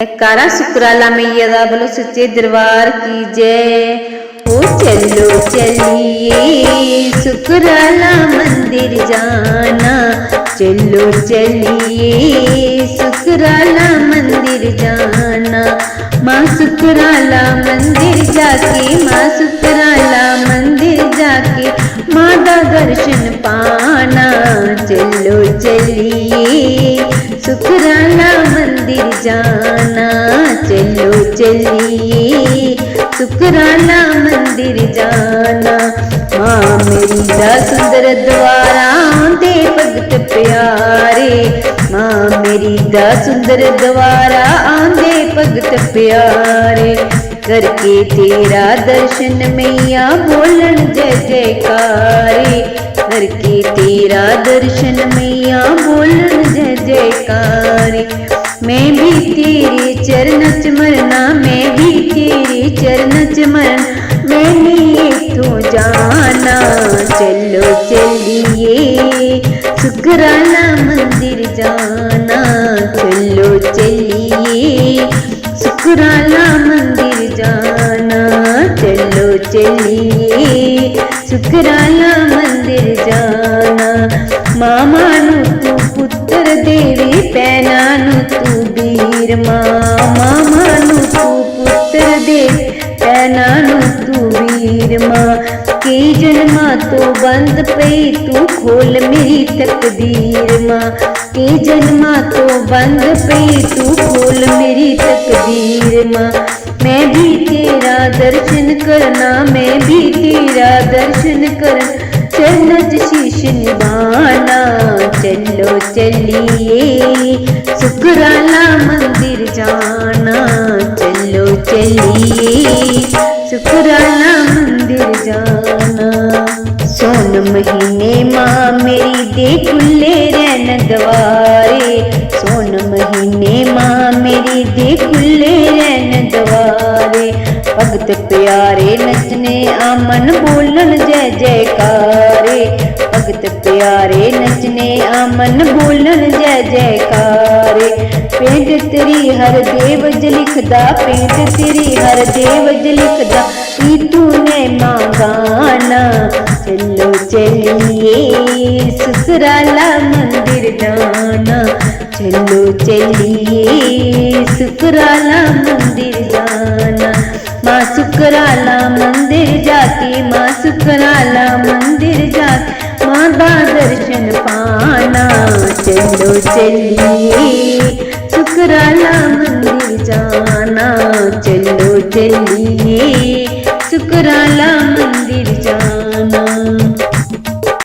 कारा शुक्राला मैया दा बोलो सच्चे दरबार की जय। ओ चलो चलिए शुक्राला मंदिर जाना, चलो चलिए शुक्राला मंदिर जाना। माँ शुक्राला मंदिर जाके, माँ शुक्राला मंदिर जाके माँ दा दर्शन पाना। चलो चलिए शुक्राला मंदिर जाना, चलो चलिए शुक्राला मंदिर जाना। माँ मेरी दा सुंदर द्वारा आंदे भगत प्यारे, माँ मेरी दा सुंदर द्वारा आंदे भगत प्यारे। करके तेरा दर्शन मैया बोलन जय जयकारे, करके तेरा दर्शन मैया बोलन जय जयकारे। मैं भी तेरे चरण च मरना, मैं भी तेरे चरण च मरना, मैंने इथों जाना। चलो चलिए शुक्राला मंदिर जाना, चलो चलिए शुक्राला मंदिर जाना। चलो चलिए शुक्राला मंदिर जाना। मामा नू तू पुत्र देवी, पैना नू तू वीर माँ। मामा नू तू पुत्र देवी, पैना नू तू वीर माँ। कई जन्मा तो बंद पई तू खोल मेरी तकदीर माँ। कई जन्मा तो बंद पई तू खोल मेरी तकदीर माँ। मैं भी तेरा दर्शन करना, मैं भी तेरा दर्शन करना, चरण च शीश निभाना। चलो चलिए शुक्राला मंदिर जाना, चलो चलिए शुक्राला मंदिर जाना। सोन महीने माँ मेरी दे खुले रहन द्वारे, सोन महीने माँ मेरी दे खुले रहन द्वारे। भगत प्यारे नचने आमन बोलन जय जयकारे, भगत प्यारे नचने आमन बोलन जय जयकारे। पेंट तेरी हर देवज लिखदा, पेंट तेरी हर देवज लिखदा, तूने माँ गाना। चलो चलिए शुक्राला मंदिर जाना, चलो चलिए शुक्राला मंदिर जाना। माँ शुक्राला मंदिर जाके, माँ शुक्राला मंदिर जाके माँ दा दर्शन पाना। चलो चलिए शुक्राला मंदिर जाना, चलो चलिए शुक्राला